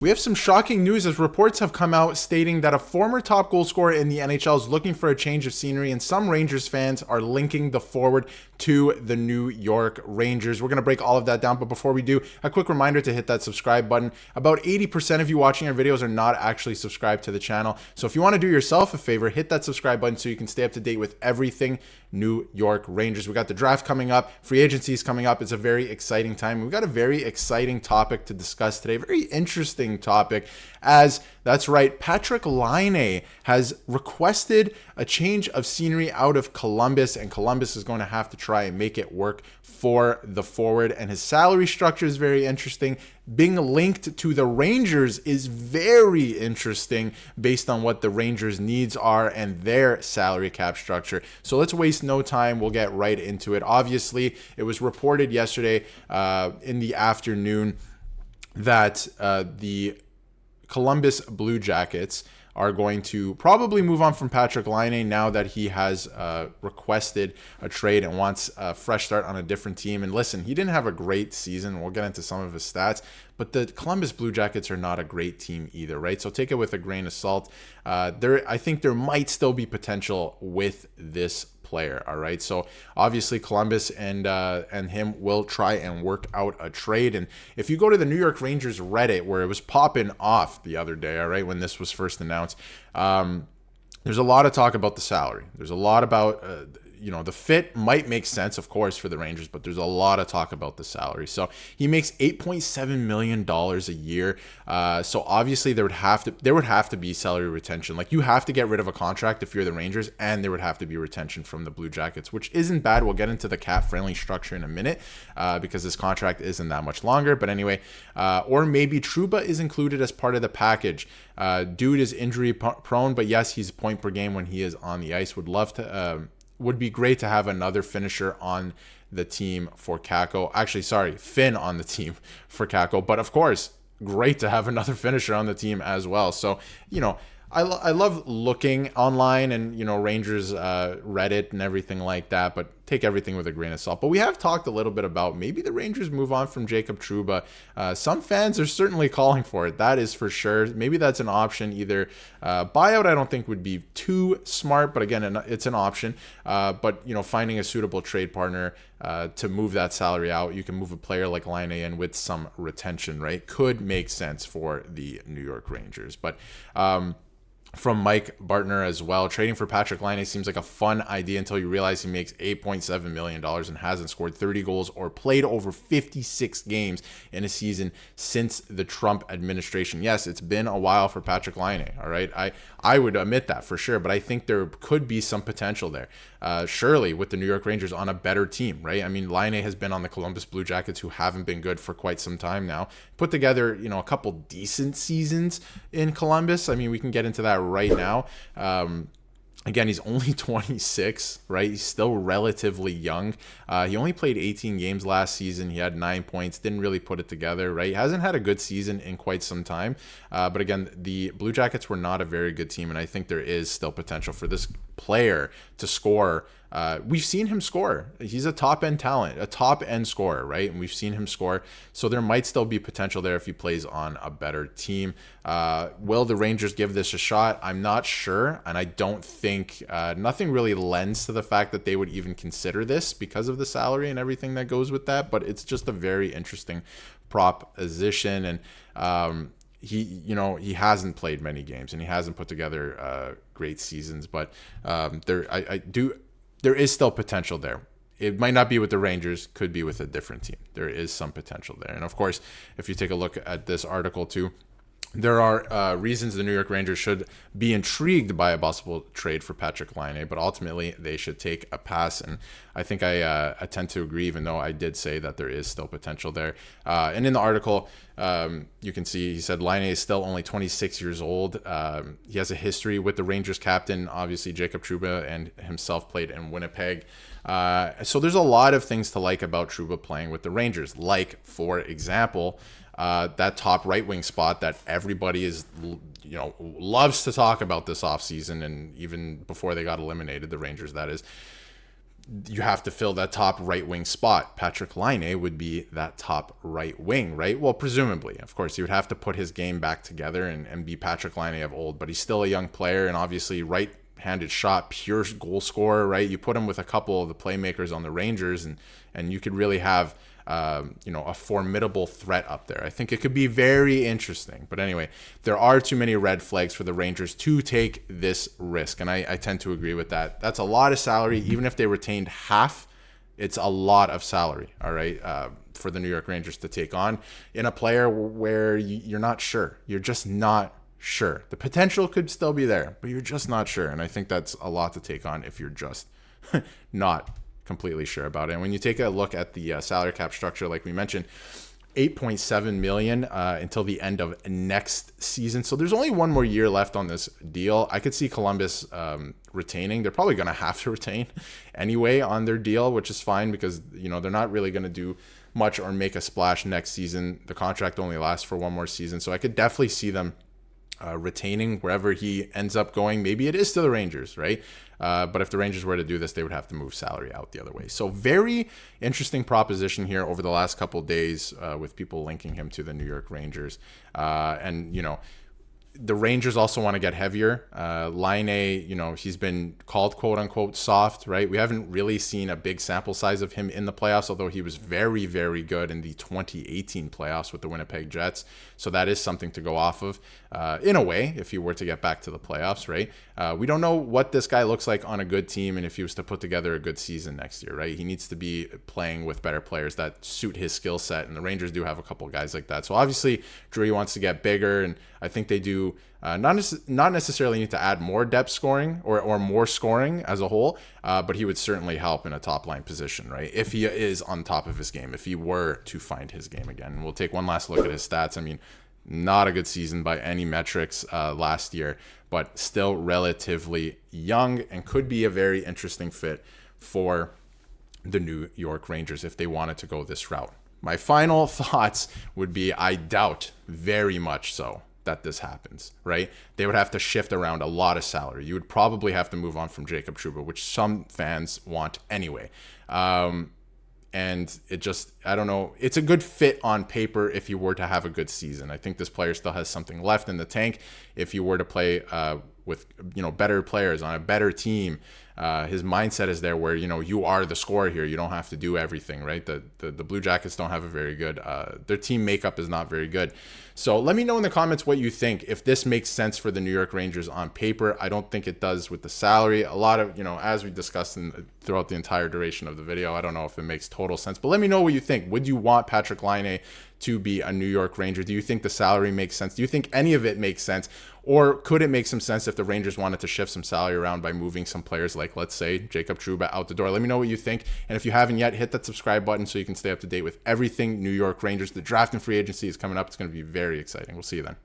We have some shocking news as reports have come out stating that a former top goal scorer in the NHL is looking for a change of scenery, and some Rangers fans are linking the forward to the New York Rangers. We're going to break all of that down, but before we do, a quick reminder to hit that subscribe button. About 80% of you watching our videos are not actually subscribed to the channel, so if you want to do yourself a favor, hit that subscribe button so you can stay up to date with everything New York Rangers. We got the draft coming up, free agency is coming up. It's a very exciting time. We've got a very exciting topic to discuss today, very interesting topic, as that's right, Patrik Laine has requested a change of scenery out of Columbus, and Columbus is going to have to try and make it work for the forward, and his salary structure is very interesting. Being linked to the Rangers is very interesting based on what the Rangers' needs are and their salary cap structure. So let's waste no time. We'll get right into it. Obviously, it was reported yesterday in the afternoon that the Columbus Blue Jackets are going to probably move on from Patrik Laine now that he has requested a trade and wants a fresh start on a different team. And listen, he didn't have a great season. We'll get into some of his stats, but the Columbus Blue Jackets are not a great team either, right? So take it with a grain of salt. I think there might still be potential with this player. All right. So obviously Columbus and him will try and work out a trade. And if you go to the New York Rangers Reddit, where it was popping off the other day, all right, when this was first announced, there's a lot of talk about the salary. There's a lot about the fit might make sense, of course, for the Rangers, but there's a lot of talk about the salary. So he makes $8.7 million a year. So obviously there would have to be salary retention. Like, you have to get rid of a contract if you're the Rangers, and there would have to be retention from the Blue Jackets, which isn't bad. We'll get into the cap-friendly structure in a minute because this contract isn't that much longer. But anyway, or maybe Trouba is included as part of the package. Dude is injury prone, but yes, he's a point per game when he is on the ice. Would be great to have another finisher on the team for Kakko. Actually, sorry, Finn on the team for Kakko. But of course, great to have another finisher on the team as well. So, I love looking online and, Rangers Reddit and everything like that, but take everything with a grain of salt. But we have talked a little bit about maybe the Rangers move on from Jacob Trouba. Some fans are certainly calling for it. That is for sure. Maybe that's an option. Either buyout, I don't think would be too smart, but again, it's an option. But, finding a suitable trade partner to move that salary out, you can move a player like Laine in with some retention, right? Could make sense for the New York Rangers. But from Mike Bartner as well, trading for Patrik Laine seems like a fun idea until you realize he makes $8.7 million and hasn't scored 30 goals or played over 56 games in a season since the Trump administration. Yes, it's been a while for Patrik Laine, all right? I would admit that for sure, but I think there could be some potential there. Surely with the New York Rangers on a better team, right? I mean, Laine has been on the Columbus Blue Jackets, who haven't been good for quite some time now. Put together, a couple decent seasons in Columbus. I mean, we can get into that right now. Again, he's only 26, right? He's still relatively young. He only played 18 games last season. He had 9 points, didn't really put it together, right? He hasn't had a good season in quite some time. But again, the Blue Jackets were not a very good team, and I think there is still potential for this player to score. We've seen him score. He's a top-end talent, a top-end scorer, right? And we've seen him score. So there might still be potential there if he plays on a better team. Will the Rangers give this a shot? I'm not sure, and I don't think nothing really lends to the fact that they would even consider this because of the salary and everything that goes with that. But it's just a very interesting proposition, and he hasn't played many games and he hasn't put together great seasons, but there is still potential there. It might not be with the Rangers, could be with a different team. There is some potential there. And of course, if you take a look at this article too, there are reasons the New York Rangers should be intrigued by a possible trade for Patrik Laine, but ultimately they should take a pass. And I think I tend to agree, even though I did say that there is still potential there. And in the article, you can see he said Laine is still only 26 years old. He has a history with the Rangers captain, obviously Jacob Trouba, and himself played in Winnipeg. So there's a lot of things to like about Trouba playing with the Rangers, like, for example, that top right wing spot that everybody is, loves to talk about this offseason, and even before they got eliminated, the Rangers, that is. you have to fill that top right wing spot. Patrik Laine would be that top right wing, right? Well, presumably, of course, he would have to put his game back together and be Patrik Laine of old, but he's still a young player, and obviously right-handed shot, pure goal scorer, right? You put him with a couple of the playmakers on the Rangers, and you could really have a formidable threat up there. I think it could be very interesting. But anyway, there are too many red flags for the Rangers to take this risk. And I tend to agree with that. That's a lot of salary. Even if they retained half, it's a lot of salary, all right, for the New York Rangers to take on in a player where you're not sure. You're just not sure. The potential could still be there, but you're just not sure. And I think that's a lot to take on if you're just not completely sure about it. And when you take a look at the salary cap structure, like we mentioned, $8.7 million until the end of next season. So there's only one more year left on this deal. I could see Columbus retaining. They're probably going to have to retain anyway on their deal, which is fine because, they're not really going to do much or make a splash next season. The contract only lasts for one more season. So I could definitely see them retaining wherever he ends up going. Maybe it is to the Rangers, right? But if the Rangers were to do this, they would have to move salary out the other way. So very interesting proposition here over the last couple of days with people linking him to the New York Rangers. The Rangers also want to get heavier. Laine, he's been called quote unquote soft, right? We haven't really seen a big sample size of him in the playoffs, although he was very, very good in the 2018 playoffs with the Winnipeg Jets. So that is something to go off of in a way, if he were to get back to the playoffs, right? We don't know what this guy looks like on a good team and if he was to put together a good season next year, right? He needs to be playing with better players that suit his skill set, and the Rangers do have a couple guys like that. So obviously, Drury wants to get bigger, and I think they do not necessarily need to add more depth scoring or more scoring as a whole, but he would certainly help in a top line position, right? If he is on top of his game, if he were to find his game again. And we'll take one last look at his stats. I mean, not a good season by any metrics last year, but still relatively young and could be a very interesting fit for the New York Rangers if they wanted to go this route. My final thoughts would be I doubt very much so that this happens, right? They would have to shift around a lot of salary. You would probably have to move on from Jacob Trouba, which some fans want anyway. And it just, I don't know, it's a good fit on paper if you were to have a good season. I think this player still has something left in the tank. If you were to play with, better players on a better team, his mindset is there where, you are the scorer here. You don't have to do everything, right? The Blue Jackets don't have a very good, their team makeup is not very good. So let me know in the comments what you think, if this makes sense for the New York Rangers on paper. I don't think it does with the salary. A lot of, as we discussed throughout the entire duration of the video, I don't know if it makes total sense, but let me know what you think. Would you want Patrik Laine to be a New York Ranger? Do you think the salary makes sense? Do you think any of it makes sense? Or could it make some sense if the Rangers wanted to shift some salary around by moving some players like, let's say, Jacob Trouba out the door? Let me know what you think. And if you haven't yet, hit that subscribe button so you can stay up to date with everything New York Rangers. The draft and free agency is coming up. It's going to be very exciting. We'll see you then.